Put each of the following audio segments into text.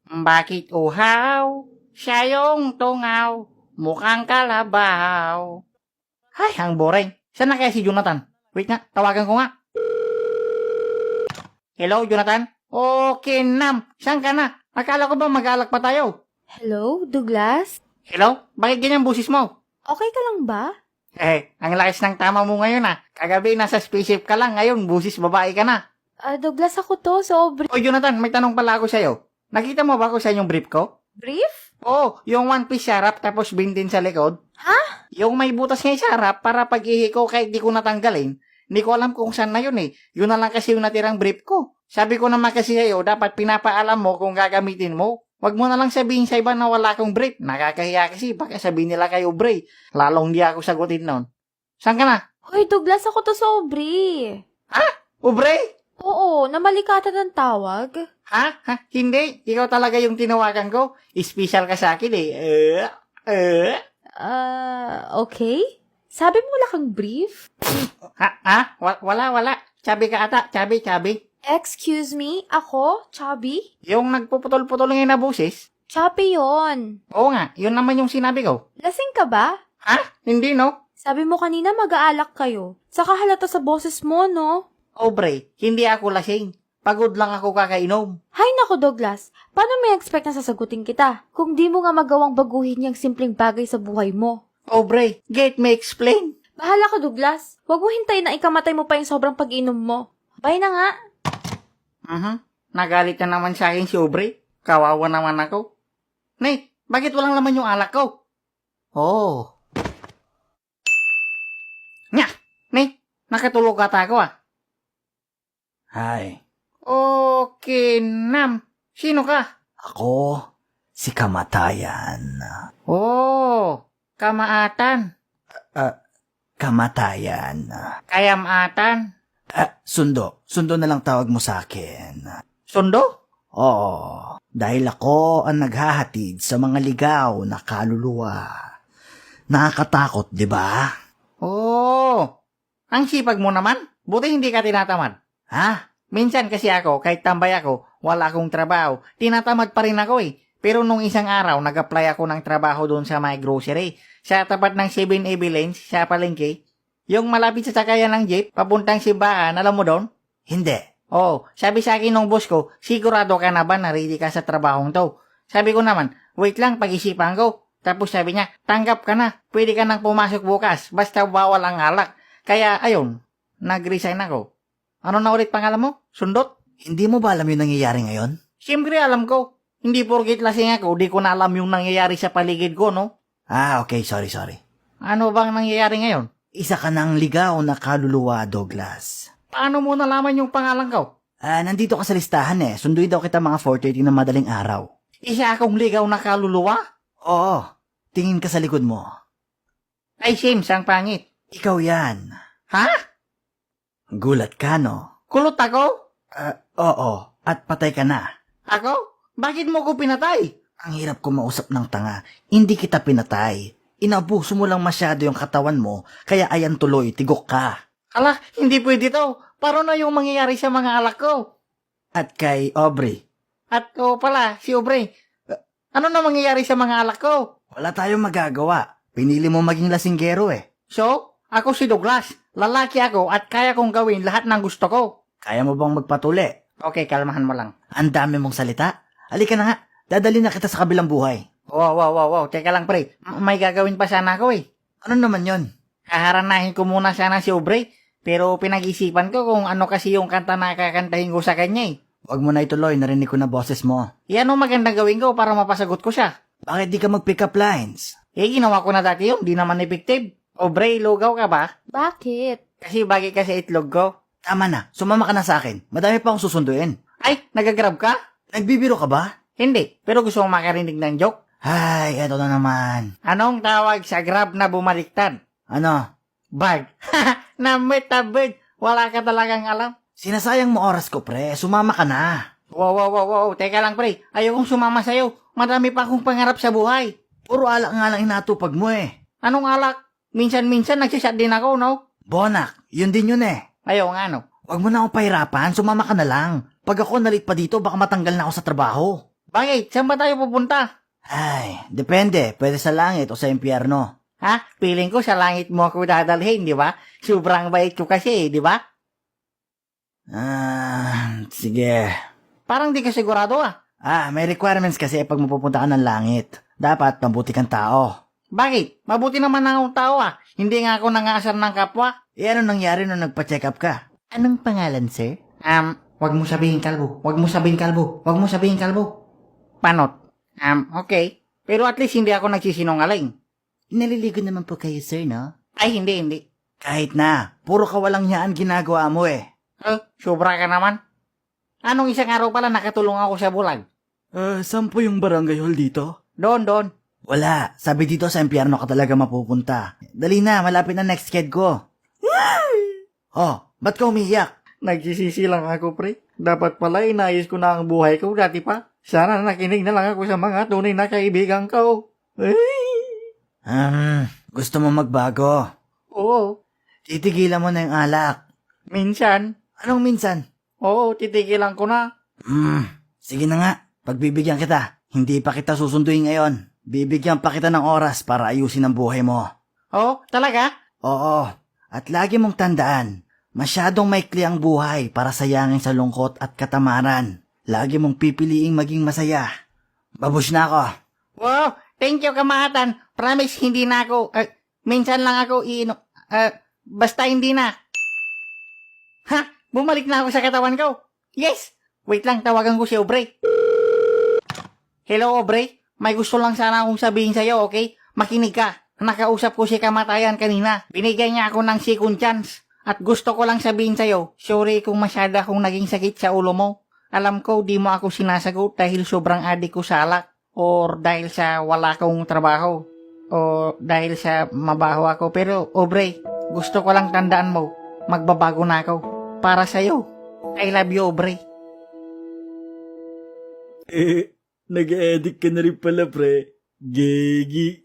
Bakit uhaw? Siya yung tungaw, mukhang kalabaw. Ay, ang boring. Saan na kaya si Jonathan? Wait nga, tawagan ko nga. Hello, Jonathan? Okay, Nam. Saan ka na? Akala ko ba mag-alak pa tayo? Hello, Douglas? Hello? Bakit ganyan busis mo? Okay ka lang ba? Ang lakas ng tama mo ngayon ah. Kagabi nasa spaceship ka lang, ngayon busis babae ka na. Douglas, ako to, sobre. O Jonathan, may tanong pala ako sa'yo. Nakita mo ba ako sa inyong brief ko? Brief? Oo, yung one piece sa harap tapos bindin sa likod. Ha? Yung may butas nga sa harap para pag ihi ko kahit di ko natanggalin, hindi ko alam kung saan na yun eh. Yun na lang kasi yung natirang brief ko. Sabi ko naman kasi sa'yo, dapat pinapaalam mo kung gagamitin mo. Wag mo na lang sabihin sa iba na wala akong brief. Nakakahiya kasi baka sabihin nila kayo brief. Lalong di ako sagutin nun. Saan ka na? Hoy, Douglas, ako to, sobre. Ubre? Oo, namalikatan ng tawag. Ha? Hindi. Ikaw talaga yung tinawagan ko. Special ka sa akin eh. Okay? Sabi mo wala kang brief? Wala. Chabi ka ata. Chabi. Excuse me, ako, Chubby? Yung nagpuputol-putol ngayon na busis? Chubby yon. Oo nga, yun naman yung sinabi ko. Lasing ka ba? Hindi no? Sabi mo kanina mag-aalak kayo. Saka halata sa boses mo, no? Obre, hindi ako lasing. Pagod lang ako kakainom. Hay nako, Douglas. Paano may expect na sasagutin kita? Kung di mo nga magawang baguhin yung simpleng bagay sa buhay mo. Obre, get me explain. Bahala ka, Douglas. Huwag mo hintayin na ikamatay mo pa yung sobrang pag-inom mo. Bye na nga. Nagalit na naman sa akin si Obre. Kawawa naman ako. Nay, bakit walang laman yung alak ko? Oh. Nya, Nay, nakatulog ata ako ah. Hi, Okay, Nam. Sino ka? ako si Kamatayan. Oh, kamaatan. Kamatayan. Kayamatan. Sundo. Sundo na lang tawag mo sa akin. Sundo? Oo, dahil ako ang naghahatid sa mga ligaw na kaluluwa. Nakakatakot, di ba? Oh, ang sipag mo naman. Buti hindi ka tinatamad. Ha? Minsan kasi ako, kahit tambay ako, wala akong trabaho. Tinatamad pa rin ako eh. Pero nung isang araw, nag-apply ako ng trabaho doon sa my grocery. Sa tapat ng 7-Eleven, sa palengke. Yung malapit sa sakayan ng jeep, papuntang simbahan, alam mo doon? Hindi. Oh, sabi sa akin nung boss ko, sigurado ka na ba na ready ka sa trabahong to? Sabi ko naman, wait lang, pag-isipan ko. Tapos sabi niya, tanggap ka na, pwede ka nang pumasok bukas, basta bawal ang alak. Kaya ayun, nag-resign ako. Ano na ulit pangalan mo? Sundot? Hindi mo ba alam yung nangyayari ngayon? Siyempre alam ko. Hindi porkit lasing ako, di ko na alam yung nangyayari sa paligid ko, no? Okay, sorry. Ano bang nangyayari ngayon? Isa ka ng ligaw na kaluluwa, Douglas. Paano mo nalaman yung pangalan ko? Nandito ka sa listahan eh. Sunduin daw kita mga 4:30 ng madaling araw. Isa akong ligaw na kaluluwa? Oo, tingin ka sa likod mo. Ay, Sims, ang pangit. Ikaw yan. Ha? Gulat ka, no? Kulot ako? Oo, at patay ka na. Ako? Bakit mo ko pinatay? Ang hirap ko mausap ng tanga. Hindi kita pinatay. Inabuso mo lang masyado yung katawan mo, kaya ayan tuloy, tigok ka. Ala, hindi pwede to. Paano na yung mangyayari sa mga alak ko? At kay Aubrey, At pala, si Obre. Ano na mangyayari sa mga alak ko? wala tayong magagawa. Pinili mo maging lasinggero eh. So, ako si Douglas. Lalaki ako at kaya kong gawin lahat ng gusto ko. Kaya mo bang magpatuli? Okay, kalmahan mo lang. Ang dami mong salita. Halika na nga, dadali na kita sa kabilang buhay. Wow. Teka lang, pre. May gagawin pa sana ako eh. Ano naman yon? Kaharanahin ko muna sana si Obre. Pero pinag-isipan ko kung ano kasi yung kanta na kakantahin ko sa kanya eh. Huwag mo na ituloy, narinig ko na boses mo. Yan ang magandang gawin ko para mapasagot ko siya. Bakit di ka mag-pick up lines? Ginawa ko na dati yun. Di naman effective. Obre, lugaw ka ba? Bakit? Kasi bagay ka sa itlog ko. Tama na, sumama ka na sa akin. Madami pa akong susunduin. Ay, nagagrab ka? Nagbibiro ka ba? Hindi, pero gusto mong makarinig ng joke. Ay, eto na naman. Anong tawag sa grab na bumaliktad? Ano? Bag. Namitabid. Wala ka talagang alam. Sinasayang mo oras ko, pre. Sumama ka na. Wow. Teka lang, pre. Ayokong sumama sa'yo. Madami pa akong pangarap sa buhay. Puro alak nga lang inatupag mo eh. Anong alak? Minsan-minsan nagsisat din ako, no? Bonak, yun din yun eh. Ayaw nga, no? Huwag mo na akong pahirapan, sumama ka na lang. Pag ako nalit pa dito, baka matanggal na ako sa trabaho. Bakit? Saan ba tayo pupunta? Ay, depende. Pwede sa langit o sa impyerno. Ha? Feeling ko sa langit mo ako dadalhin, di ba? Sobrang bait ko kasi, di ba? Sige. Parang di ka sigurado ah. May requirements kasi pag mapupunta ka ng langit. Dapat mabuti kang tao. Bakit? Mabuti naman akong tao ah. Hindi nga ako nangaasar ng kapwa. Ano nangyari nung nagpa-check up ka? Anong pangalan, sir? Wag mo sabihin kalbo. Wag mo sabihin kalbo. Wag mo sabihin kalbo. Panot. Okay. Pero at least hindi ako nagsisinungaling. Naliligo naman po kayo, sir, no? Ay, hindi. Kahit na. Puro kawalang yaan ginagawa mo eh. Sobra ka naman. Anong isang araw pala nakatulong ako sa bulag? Saan po yung barangay hall dito? Doon. Wala. Sabi dito sa impyerno ka talaga mapupunta. Dali na, malapit na next sked ko. Ba't ka umiyak? Nagsisisi lang ako, pre. Dapat pala inayos ko na ang buhay ko dati pa. Sana nakinig na lang ako sa mga tunay na kaibigan ko. Gusto mo magbago? Oo. Titigilan mo na yung alak. Minsan. Anong minsan? Oo, titigilan ko na. Sige na nga. Pagbibigyan kita. Hindi pa kita susunduin ngayon. Bibigyan pa kita ng oras para ayusin ang buhay mo. Oh, talaga? Oo. At lagi mong tandaan, masyadong maikli ang buhay para sayangin sa lungkot at katamaran. Lagi mong pipiliing maging masaya. Babush na ako. Wow, thank you kamahatan. Promise, hindi na ako. Minsan lang ako basta hindi na. Ha? Bumalik na ako sa katawan ko. Yes! Wait lang, tawagan ko si Aubrey. Hello, Aubrey. May gusto lang sana akong sabihin sa'yo, okay? Makinig ka. Nakausap ko si Kamatayan kanina. Binigyan niya ako ng second chance. At gusto ko lang sabihin sa'yo, sorry kung masyada akong naging sakit sa ulo mo. Alam ko, di mo ako sinasagot dahil sobrang adik ko sa alak. Or dahil sa wala kong trabaho. O dahil sa mabaho ako. Pero, Aubrey, gusto ko lang tandaan mo, magbabago na ako. Para sa'yo. I love you, Aubrey. Nag-edit ka na rin pala, pre. Gigi.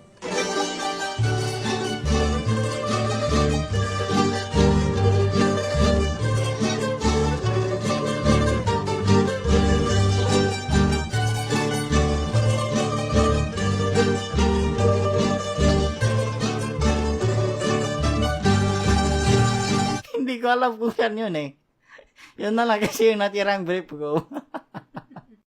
Hindi ko alam kung saan yun eh. Yun na lang kasi yung natirang brief ko.